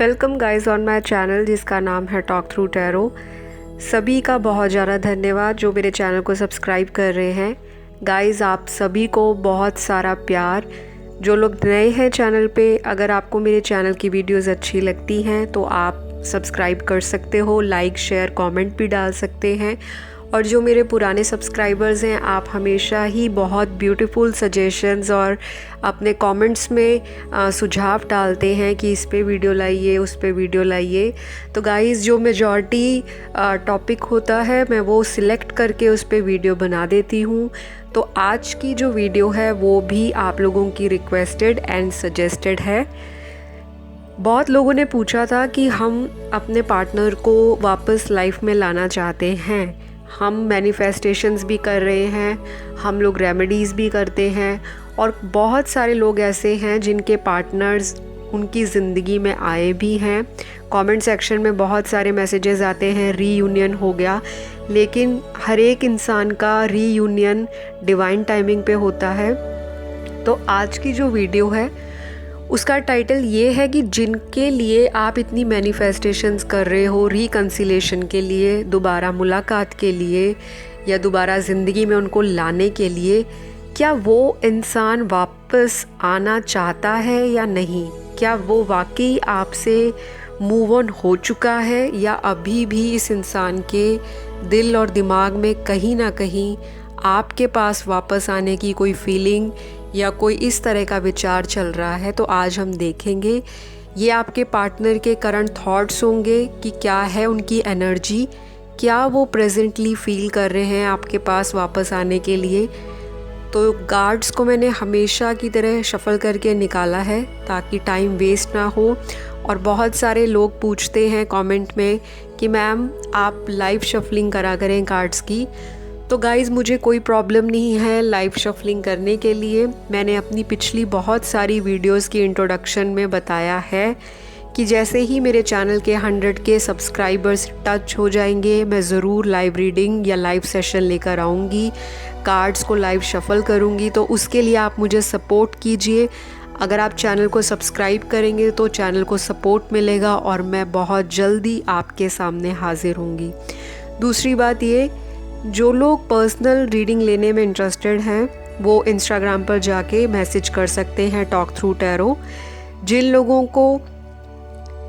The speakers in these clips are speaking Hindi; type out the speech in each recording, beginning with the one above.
Welcome guys on my channel जिसका नाम है टॉक थ्रू टैरो। सभी का बहुत ज़्यादा धन्यवाद जो मेरे चैनल को सब्सक्राइब कर रहे हैं। गाइस आप सभी को बहुत सारा प्यार। जो लोग नए हैं चैनल पे, अगर आपको मेरे चैनल की वीडियोस अच्छी लगती हैं तो आप सब्सक्राइब कर सकते हो, लाइक शेयर कमेंट भी डाल सकते हैं। और जो मेरे पुराने सब्सक्राइबर्स हैं, आप हमेशा ही बहुत ब्यूटीफुल सजेशंस और अपने कमेंट्स में सुझाव डालते हैं कि इस पे वीडियो लाइए, उस पे वीडियो लाइए। तो गाइस जो मेजॉरिटी टॉपिक होता है मैं वो सिलेक्ट करके उस पे वीडियो बना देती हूँ। तो आज की जो वीडियो है वो भी आप लोगों की रिक्वेस्टेड एंड सजेस्टेड है। बहुत लोगों ने पूछा था कि हम अपने पार्टनर को वापस लाइफ में लाना चाहते हैं। हम मैनिफेस्टेशंस भी कर रहे हैं, हम लोग रेमेडीज़ भी करते हैं और बहुत सारे लोग ऐसे हैं जिनके पार्टनर्स उनकी ज़िंदगी में आए भी हैं। कमेंट सेक्शन में बहुत सारे मैसेजेस आते हैं रीयूनियन हो गया, लेकिन हर एक इंसान का रीयूनियन डिवाइन टाइमिंग पे होता है। तो आज की जो वीडियो है उसका टाइटल ये है कि जिनके लिए आप इतनी मैनिफेस्टेशंस कर रहे हो रिकंसिलेशन के लिए, दोबारा मुलाकात के लिए या दोबारा ज़िंदगी में उनको लाने के लिए, क्या वो इंसान वापस आना चाहता है या नहीं? क्या वो वाकई आपसे मूव ऑन हो चुका है या अभी भी इस इंसान के दिल और दिमाग में कहीं ना कहीं आपके पास वापस आने की कोई फीलिंग या कोई इस तरह का विचार चल रहा है? तो आज हम देखेंगे ये आपके पार्टनर के करंट थॉट्स होंगे कि क्या है उनकी एनर्जी, क्या वो प्रेजेंटली फील कर रहे हैं आपके पास वापस आने के लिए। तो कार्ड्स को मैंने हमेशा की तरह शफल करके निकाला है ताकि टाइम वेस्ट ना हो। और बहुत सारे लोग पूछते हैं कमेंट में कि मैम आप लाइव शफलिंग करा करें कार्ड्स की। तो गाइज़ मुझे कोई प्रॉब्लम नहीं है लाइव शफलिंग करने के लिए। मैंने अपनी पिछली बहुत सारी वीडियोस की इंट्रोडक्शन में बताया है कि जैसे ही मेरे चैनल के 100 के सब्सक्राइबर्स टच हो जाएंगे मैं ज़रूर लाइव रीडिंग या लाइव सेशन लेकर आऊँगी, कार्ड्स को लाइव शफल करूँगी। तो उसके लिए आप मुझे सपोर्ट कीजिए। अगर आप चैनल को सब्सक्राइब करेंगे तो चैनल को सपोर्ट मिलेगा और मैं बहुत जल्दी आपके सामने हाजिर होंगी। दूसरी बात ये, जो लोग पर्सनल रीडिंग लेने में इंटरेस्टेड हैं वो इंस्टाग्राम पर जाके मैसेज कर सकते हैं टॉक थ्रू टैरो। जिन लोगों को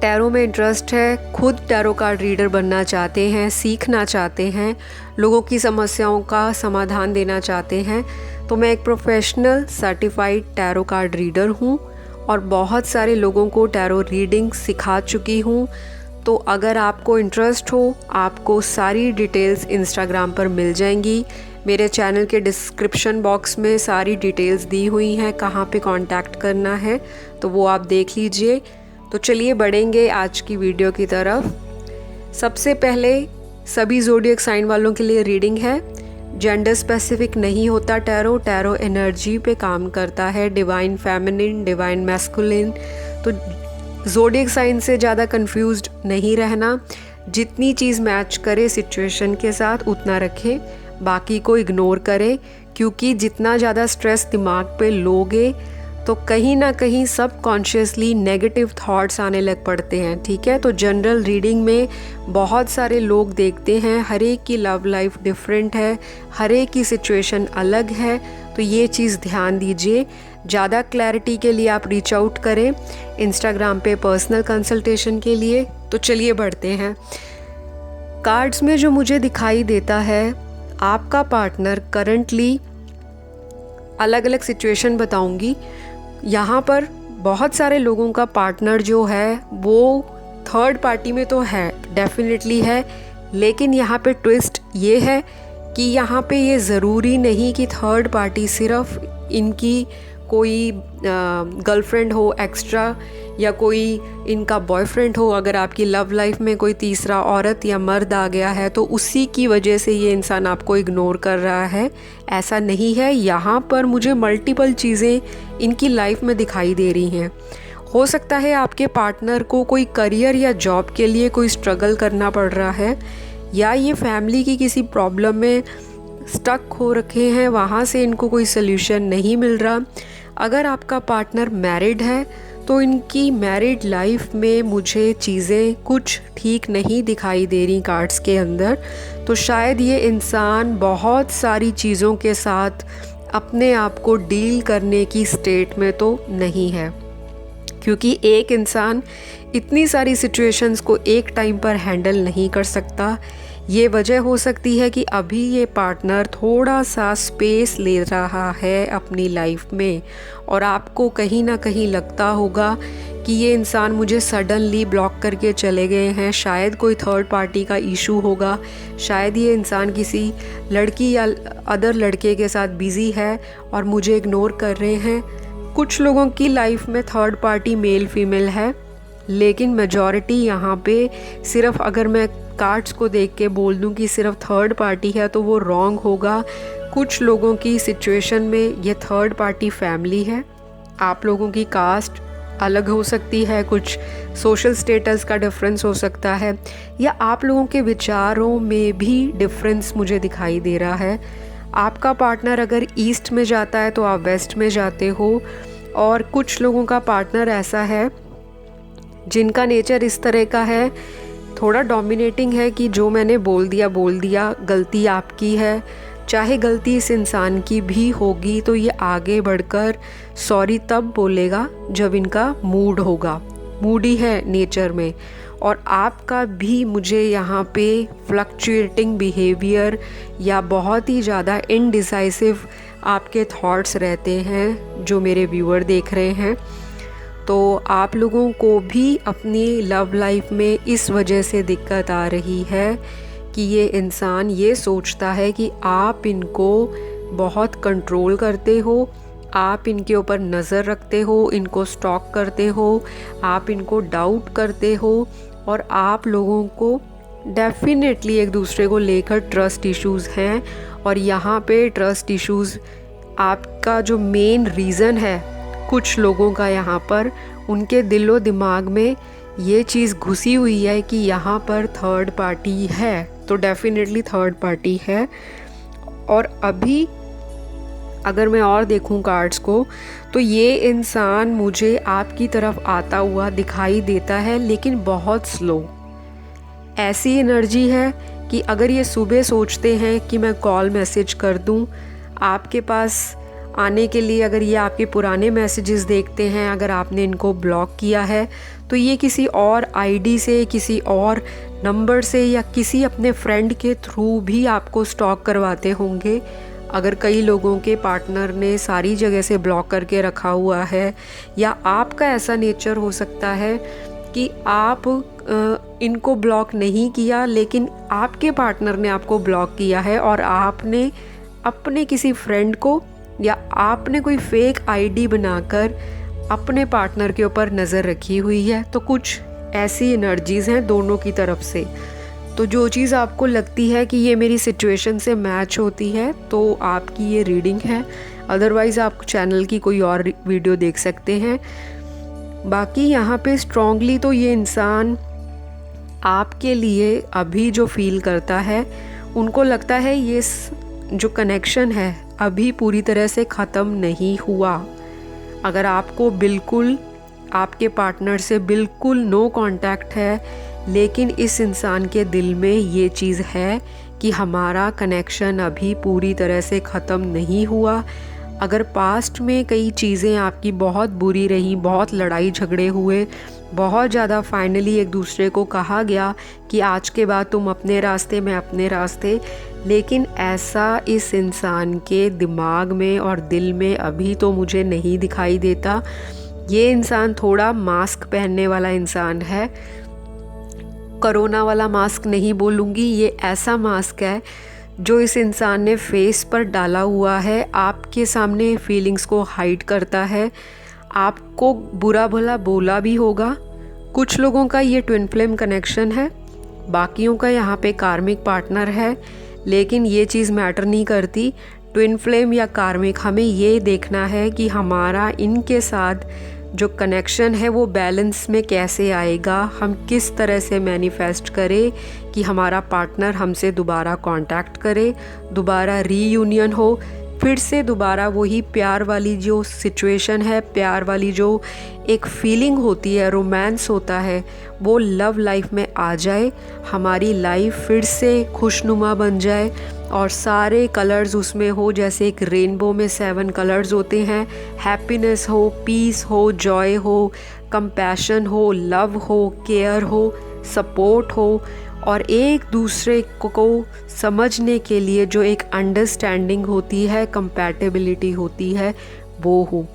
टैरो में इंटरेस्ट है, खुद टैरो कार्ड रीडर बनना चाहते हैं, सीखना चाहते हैं, लोगों की समस्याओं का समाधान देना चाहते हैं, तो मैं एक professional certified tarot card reader हूँ और बहुत सारे लोगों को टैरो रीडिंग सिखा चुकी हूँ। तो अगर आपको इंटरेस्ट हो, आपको सारी डिटेल्स इंस्टाग्राम पर मिल जाएंगी। मेरे चैनल के डिस्क्रिप्शन बॉक्स में सारी डिटेल्स दी हुई हैं कहाँ पे कांटेक्ट करना है, तो वो आप देख लीजिए। तो चलिए बढ़ेंगे आज की वीडियो की तरफ। सबसे पहले सभी ज़ोडिएक साइन वालों के लिए रीडिंग है। जेंडर स्पेसिफिक नहीं होता टैरो, टैरो एनर्जी पे काम करता है, डिवाइन फेमिनिन, डिवाइन मैस्कुलिन। तो ज़ोडिएक साइन से ज़्यादा कंफ्यूज्ड नहीं रहना। जितनी चीज़ मैच करे सिचुएशन के साथ उतना रखें, बाकी को इग्नोर करें, क्योंकि जितना ज़्यादा स्ट्रेस दिमाग पे लोगे तो कहीं ना कहीं सब कॉन्शियसली नेगेटिव थॉट्स आने लग पड़ते हैं। ठीक है, तो जनरल रीडिंग में बहुत सारे लोग देखते हैं, हर एक की लव लाइफ डिफरेंट है, हर एक की सिचुएशन अलग है, तो ये चीज़ ध्यान दीजिए। ज़्यादा क्लैरिटी के लिए आप रीच आउट करें इंस्टाग्राम पे पर्सनल कंसल्टेशन के लिए। तो चलिए बढ़ते हैं। कार्ड्स में जो मुझे दिखाई देता है, आपका पार्टनर करंटली, अलग अलग सिचुएशन बताऊंगी। यहाँ पर बहुत सारे लोगों का पार्टनर जो है वो थर्ड पार्टी में तो है, डेफिनेटली है, लेकिन यहाँ पे ट्विस्ट ये है कि यहाँ पे ये ज़रूरी नहीं कि थर्ड पार्टी सिर्फ इनकी कोई गर्लफ्रेंड हो एक्स्ट्रा या कोई इनका बॉयफ्रेंड हो। अगर आपकी लव लाइफ में कोई तीसरा औरत या मर्द आ गया है तो उसी की वजह से ये इंसान आपको इग्नोर कर रहा है, ऐसा नहीं है। यहाँ पर मुझे मल्टीपल चीज़ें इनकी लाइफ में दिखाई दे रही हैं। हो सकता है आपके पार्टनर को कोई करियर या जॉब के लिए कोई स्ट्रगल करना पड़ रहा है, या ये फैमिली की किसी प्रॉब्लम में स्टक हो रखे हैं, वहाँ से इनको कोई सल्यूशन नहीं मिल रहा। अगर आपका पार्टनर मैरिड है तो इनकी मैरिड लाइफ में मुझे चीज़ें कुछ ठीक नहीं दिखाई दे रही कार्ड्स के अंदर। तो शायद ये इंसान बहुत सारी चीज़ों के साथ अपने आप को डील करने की स्टेट में तो नहीं है, क्योंकि एक इंसान इतनी सारी सिचुएशंस को एक टाइम पर हैंडल नहीं कर सकता। ये वजह हो सकती है कि अभी ये पार्टनर थोड़ा सा स्पेस ले रहा है अपनी लाइफ में, और आपको कहीं ना कहीं लगता होगा कि ये इंसान मुझे सडनली ब्लॉक करके चले गए हैं। शायद कोई थर्ड पार्टी का इशू होगा, शायद ये इंसान किसी लड़की या अदर लड़के के साथ बिज़ी है और मुझे इग्नोर कर रहे हैं। कुछ लोगों की लाइफ में थर्ड पार्टी मेल फीमेल है, लेकिन मेजॉरिटी यहाँ पे सिर्फ अगर मैं कार्ड्स को देख के बोल दूँ कि सिर्फ थर्ड पार्टी है तो वो रॉन्ग होगा। कुछ लोगों की सिचुएशन में ये थर्ड पार्टी फैमिली है। आप लोगों की कास्ट अलग हो सकती है, कुछ सोशल स्टेटस का डिफरेंस हो सकता है, या आप लोगों के विचारों में भी डिफरेंस मुझे दिखाई दे रहा है। आपका पार्टनर अगर ईस्ट में जाता है तो आप वेस्ट में जाते हो, और कुछ लोगों का पार्टनर ऐसा है जिनका नेचर इस तरह का है, थोड़ा डोमिनेटिंग है कि जो मैंने बोल दिया, गलती आपकी है। चाहे गलती इस इंसान की भी होगी तो ये आगे बढ़कर सॉरी तब बोलेगा जब इनका मूड होगा, मूडी है नेचर में। और आपका भी मुझे यहाँ पे फ्लक्चुएटिंग बिहेवियर या बहुत ही ज़्यादा इनडिसाइसिव आपके थॉट्स रहते हैं जो मेरे व्यूअर देख रहे हैं। तो आप लोगों को भी अपनी लव लाइफ में इस वजह से दिक्कत आ रही है कि ये इंसान ये सोचता है कि आप इनको बहुत कंट्रोल करते हो, आप इनके ऊपर नज़र रखते हो, इनको स्टॉक करते हो, आप इनको डाउट करते हो, और आप लोगों को डेफिनेटली एक दूसरे को लेकर ट्रस्ट इश्यूज़ हैं। और यहाँ पे ट्रस्ट इश्यूज़ आपका जो मेन रीज़न है, कुछ लोगों का यहाँ पर उनके दिलो दिमाग में ये चीज़ घुसी हुई है कि यहाँ पर थर्ड पार्टी है, तो डेफिनेटली थर्ड पार्टी है। और अभी अगर मैं और देखूँ कार्ड्स को तो ये इंसान मुझे आपकी तरफ आता हुआ दिखाई देता है, लेकिन बहुत स्लो। ऐसी एनर्जी है कि अगर ये सुबह सोचते हैं कि मैं कॉल मैसेज कर दूँ आपके पास आने के लिए, अगर ये आपके पुराने मैसेजेस देखते हैं, अगर आपने इनको ब्लॉक किया है तो ये किसी और आईडी से, किसी और नंबर से, या किसी अपने फ्रेंड के थ्रू भी आपको स्टॉक करवाते होंगे। अगर कई लोगों के पार्टनर ने सारी जगह से ब्लॉक करके रखा हुआ है, या आपका ऐसा नेचर हो सकता है कि आप इनको ब्लॉक नहीं किया लेकिन आपके पार्टनर ने आपको ब्लॉक किया है, और आपने अपने किसी फ्रेंड को या आपने कोई फेक आईडी बनाकर अपने पार्टनर के ऊपर नज़र रखी हुई है। तो कुछ ऐसी एनर्जीज़ हैं दोनों की तरफ से। तो जो चीज़ आपको लगती है कि ये मेरी सिचुएशन से मैच होती है तो आपकी ये रीडिंग है, अदरवाइज़ आप चैनल की कोई और वीडियो देख सकते हैं। बाकी यहाँ पे स्ट्रॉन्गली तो ये इंसान आपके लिए अभी जो फील करता है, उनको लगता है ये जो कनेक्शन है अभी पूरी तरह से ख़त्म नहीं हुआ। अगर आपको बिल्कुल आपके पार्टनर से बिल्कुल नो कांटेक्ट है, लेकिन इस इंसान के दिल में ये चीज़ है कि हमारा कनेक्शन अभी पूरी तरह से ख़त्म नहीं हुआ। अगर पास्ट में कई चीज़ें आपकी बहुत बुरी रही, बहुत लड़ाई झगड़े हुए, बहुत ज़्यादा फाइनली एक दूसरे को कहा गया कि आज के बाद तुम अपने रास्ते मैं अपने रास्ते, लेकिन ऐसा इस इंसान के दिमाग में और दिल में अभी तो मुझे नहीं दिखाई देता। ये इंसान थोड़ा मास्क पहनने वाला इंसान है। कोरोना वाला मास्क नहीं बोलूँगी, ये ऐसा मास्क है जो इस इंसान ने फेस पर डाला हुआ है, आपके सामने फीलिंग्स को हाइड करता है। आपको बुरा भला बोला भी होगा। कुछ लोगों का ये ट्विन फ्लेम कनेक्शन है, बाकियों का यहाँ पे कार्मिक पार्टनर है, लेकिन ये चीज़ मैटर नहीं करती। ट्विन फ्लेम या कार्मिक, हमें ये देखना है कि हमारा इनके साथ जो कनेक्शन है वो बैलेंस में कैसे आएगा, हम किस तरह से मैनिफेस्ट करें कि हमारा पार्टनर हमसे दोबारा कांटेक्ट करे, दोबारा रीयूनियन हो, फिर से दोबारा वही प्यार वाली जो सिचुएशन है, प्यार वाली जो एक फीलिंग होती है, रोमांस होता है, वो लव लाइफ में आ जाए, हमारी लाइफ फिर से खुशनुमा बन जाए और सारे कलर्स उसमें हो, जैसे एक रेनबो में 7 कलर्स होते हैं। हैप्पीनेस हो, पीस हो, जॉय हो, कंपैशन हो, लव हो, केयर हो, सपोर्ट हो और एक दूसरे को समझने के लिए जो एक अंडरस्टैंडिंग होती है, कंपैटिबिलिटी होती है, वो हो।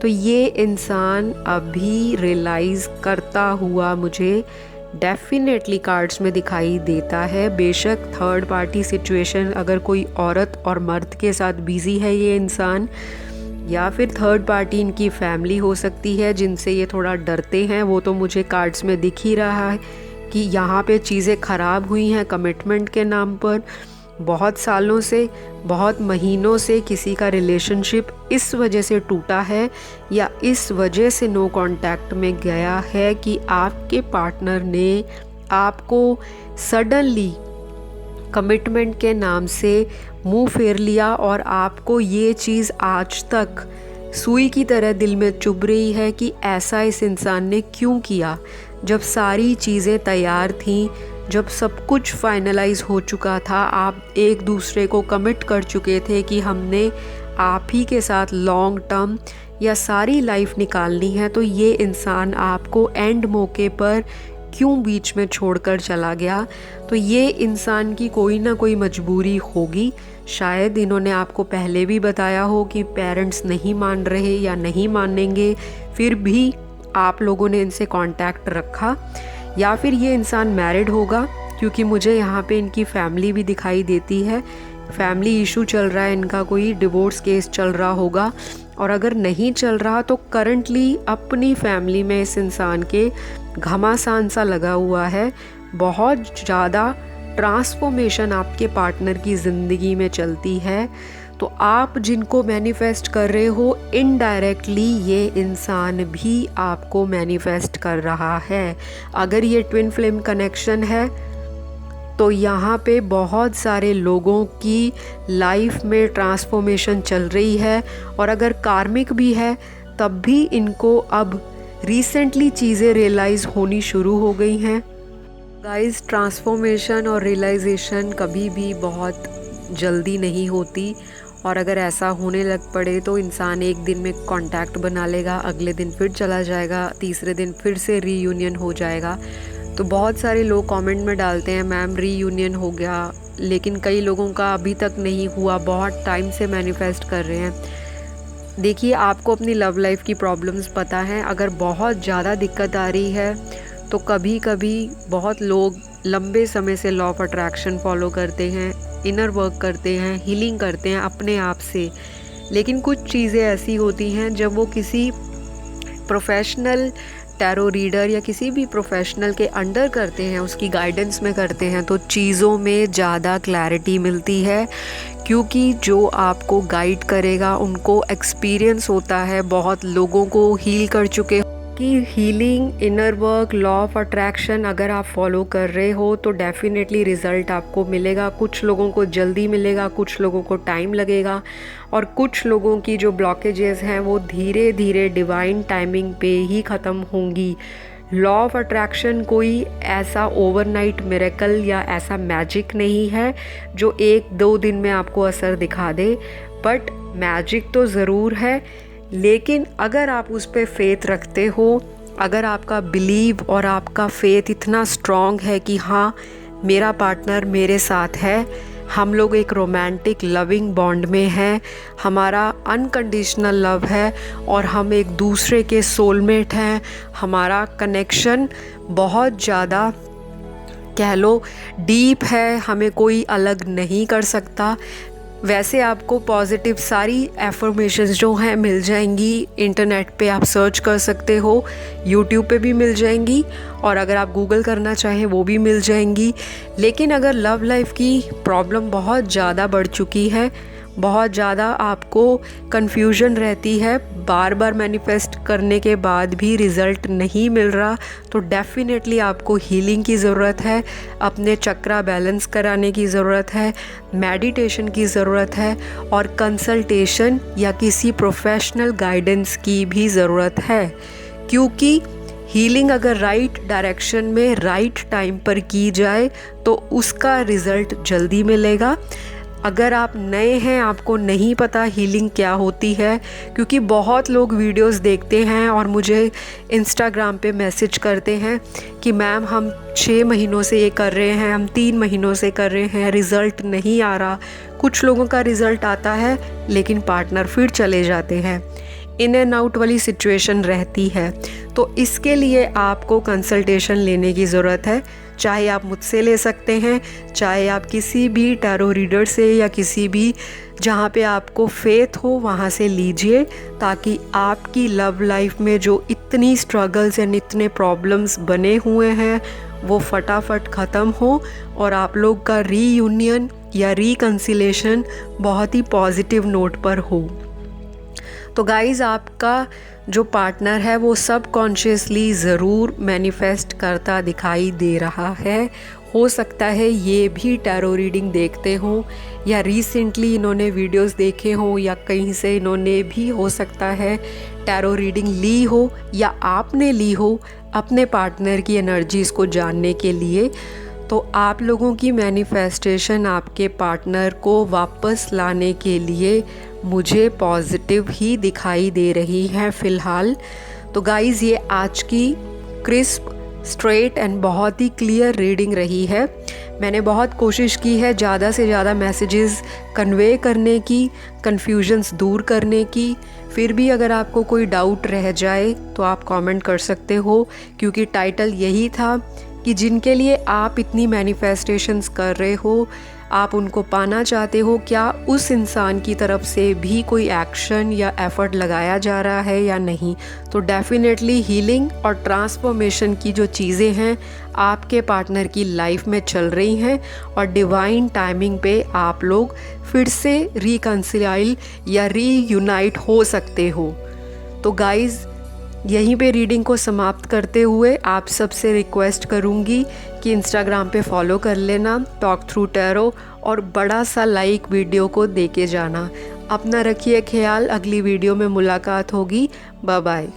तो ये इंसान अभी रियलाइज़ करता हुआ मुझे डेफिनेटली कार्ड्स में दिखाई देता है। बेशक थर्ड पार्टी सिचुएशन, अगर कोई औरत और मर्द के साथ बिज़ी है ये इंसान, या फिर थर्ड पार्टी इनकी फैमिली हो सकती है जिनसे ये थोड़ा डरते हैं, वो तो मुझे कार्ड्स में दिख ही रहा है कि यहाँ पे चीज़ें ख़राब हुई हैं कमिटमेंट के नाम पर। बहुत सालों से, बहुत महीनों से किसी का रिलेशनशिप इस वजह से टूटा है या इस वजह से नो कांटेक्ट में गया है कि आपके पार्टनर ने आपको सडनली कमिटमेंट के नाम से मुंह फेर लिया और आपको ये चीज़ आज तक सुई की तरह दिल में चुभ रही है कि ऐसा इस इंसान ने क्यों किया। जब सारी चीज़ें तैयार थीं, जब सब कुछ फाइनलाइज हो चुका था, आप एक दूसरे को कमिट कर चुके थे कि हमने आप ही के साथ लॉन्ग टर्म या सारी लाइफ निकालनी है, तो ये इंसान आपको एंड मौके पर क्यों बीच में छोड़कर चला गया। तो ये इंसान की कोई ना कोई मजबूरी होगी। शायद इन्होंने आपको पहले भी बताया हो कि पेरेंट्स नहीं मान रहे या नहीं मानेंगे, फिर भी आप लोगों ने इनसे कांटेक्ट रखा, या फिर ये इंसान मैरिड होगा क्योंकि मुझे यहाँ पे इनकी फैमिली भी दिखाई देती है। फैमिली इशू चल रहा है इनका, कोई डिवोर्स केस चल रहा होगा, और अगर नहीं चल रहा तो करंटली अपनी फैमिली में इस इंसान के घमासान सा लगा हुआ है। बहुत ज़्यादा ट्रांसफॉर्मेशन आपके पार्टनर की ज़िंदगी में चलती है। तो आप जिनको मैनिफेस्ट कर रहे हो, इनडायरेक्टली ये इंसान भी आपको मैनिफेस्ट कर रहा है। अगर ये ट्विन फ्लेम कनेक्शन है तो यहाँ पे बहुत सारे लोगों की लाइफ में ट्रांसफॉर्मेशन चल रही है, और अगर कार्मिक भी है तब भी इनको अब रिसेंटली चीज़ें रियलाइज़ होनी शुरू हो गई हैं। गाइस, ट्रांसफॉर्मेशन और रियलाइजेशन कभी भी बहुत जल्दी नहीं होती, और अगर ऐसा होने लग पड़े तो इंसान एक दिन में कांटेक्ट बना लेगा, अगले दिन फिर चला जाएगा, तीसरे दिन फिर से रीयूनियन हो जाएगा। तो बहुत सारे लोग कमेंट में डालते हैं मैम रीयूनियन हो गया, लेकिन कई लोगों का अभी तक नहीं हुआ, बहुत टाइम से मैनिफेस्ट कर रहे हैं। देखिए, आपको अपनी लव लाइफ की प्रॉब्लम्स पता हैं। अगर बहुत ज़्यादा दिक्कत आ रही है तो कभी कभी बहुत लोग लंबे समय से लॉ ऑफ अट्रैक्शन फॉलो करते हैं, इनर वर्क करते हैं, हीलिंग करते हैं अपने आप से, लेकिन कुछ चीज़ें ऐसी होती हैं जब वो किसी प्रोफेशनल टैरो रीडर या किसी भी प्रोफेशनल के अंडर करते हैं, उसकी गाइडेंस में करते हैं, तो चीज़ों में ज़्यादा क्लैरिटी मिलती है, क्योंकि जो आपको गाइड करेगा उनको एक्सपीरियंस होता है, बहुत लोगों को हील कर चुके कि healing, inner work, law of attraction अगर आप फॉलो कर रहे हो तो डेफिनेटली रिज़ल्ट आपको मिलेगा। कुछ लोगों को जल्दी मिलेगा, कुछ लोगों को टाइम लगेगा, और कुछ लोगों की जो ब्लॉकेजेस हैं वो धीरे धीरे डिवाइन टाइमिंग पे ही ख़त्म होंगी। लॉ ऑफ अट्रैक्शन कोई ऐसा ओवरनाइट मिरेकल या ऐसा मैजिक नहीं है जो 1-2 दिन में आपको असर दिखा दे, बट मैजिक तो ज़रूर है। लेकिन अगर आप उस पर फेथ रखते हो, अगर आपका बिलीव और आपका फेथ इतना स्ट्रॉन्ग है कि हाँ मेरा पार्टनर मेरे साथ है, हम लोग एक रोमांटिक लविंग बॉन्ड में हैं, हमारा अनकंडीशनल लव है और हम एक दूसरे के सोलमेट हैं, हमारा कनेक्शन बहुत ज़्यादा कह लो डीप है, हमें कोई अलग नहीं कर सकता। वैसे आपको पॉजिटिव सारी एफर्मेशंस जो हैं मिल जाएंगी, इंटरनेट पे आप सर्च कर सकते हो, यूट्यूब पे भी मिल जाएंगी, और अगर आप गूगल करना चाहें वो भी मिल जाएंगी। लेकिन अगर लव लाइफ की प्रॉब्लम बहुत ज़्यादा बढ़ चुकी है, बहुत ज़्यादा आपको कन्फ्यूजन रहती है, बार बार मैनिफेस्ट करने के बाद भी रिज़ल्ट नहीं मिल रहा, तो डेफ़िनेटली आपको हीलिंग की ज़रूरत है, अपने चक्रा बैलेंस कराने की ज़रूरत है, मेडिटेशन की ज़रूरत है और कंसल्टेशन या किसी प्रोफेशनल गाइडेंस की भी ज़रूरत है। क्योंकि हीलिंग अगर राइट डायरेक्शन में राइट टाइम पर की जाए तो उसका रिज़ल्ट जल्दी मिलेगा। अगर आप नए हैं, आपको नहीं पता हीलिंग क्या होती है, क्योंकि बहुत लोग वीडियोस देखते हैं और मुझे इंस्टाग्राम पे मैसेज करते हैं कि मैम हम 6 महीनों से ये कर रहे हैं, हम 3 महीनों से कर रहे हैं, रिज़ल्ट नहीं आ रहा। कुछ लोगों का रिज़ल्ट आता है लेकिन पार्टनर फिर चले जाते हैं, इन एंड आउट वाली सिचुएशन रहती है। तो इसके लिए आपको कंसल्टेशन लेने की ज़रूरत है। चाहे आप मुझसे ले सकते हैं, चाहे आप किसी भी टैरो रीडर से या किसी भी जहाँ पे आपको फेथ हो वहाँ से लीजिए, ताकि आपकी लव लाइफ में जो इतनी स्ट्रगल्स एंड इतने प्रॉब्लम्स बने हुए हैं वो फटाफट ख़त्म हो और आप लोग का रीयूनियन या रिकन्सिलेशन बहुत ही पॉजिटिव नोट पर हो। तो गाइज़, आपका जो पार्टनर है वो सबकॉन्शियसली ज़रूर मैनिफेस्ट करता दिखाई दे रहा है। हो सकता है ये भी टैरो रीडिंग देखते हों या रिसेंटली इन्होंने वीडियोस देखे हों या कहीं से इन्होंने भी हो सकता है टैरो रीडिंग ली हो या आपने ली हो अपने पार्टनर की एनर्जीज़ को जानने के लिए। तो आप लोगों की मैनिफेस्टेशन आपके पार्टनर को वापस लाने के लिए मुझे पॉजिटिव ही दिखाई दे रही है फ़िलहाल। तो गाइज़, ये आज की क्रिस्प, स्ट्रेट एंड बहुत ही क्लियर रीडिंग रही है। मैंने बहुत कोशिश की है ज़्यादा से ज़्यादा मैसेजेस कन्वे करने की, कन्फ्यूजन्स दूर करने की। फिर भी अगर आपको कोई डाउट रह जाए तो आप कमेंट कर सकते हो, क्योंकि टाइटल यही था कि जिनके लिए आप इतनी मैनिफेस्टेशंस कर रहे हो, आप उनको पाना चाहते हो, क्या उस इंसान की तरफ से भी कोई एक्शन या एफ़र्ट लगाया जा रहा है या नहीं। तो डेफ़िनेटली हीलिंग और ट्रांसफॉर्मेशन की जो चीज़ें हैं आपके पार्टनर की लाइफ में चल रही हैं और डिवाइन टाइमिंग पे आप लोग फिर से रिकन्सिलाइल या रीयूनाइट हो सकते हो। तो गाइज़, यहीं पे रीडिंग को समाप्त करते हुए आप सबसे रिक्वेस्ट करूँगी कि इंस्टाग्राम पे फॉलो कर लेना टॉक थ्रू टैरो और बड़ा सा लाइक वीडियो को देके जाना। अपना रखिए ख्याल, अगली वीडियो में मुलाकात होगी। Bye bye.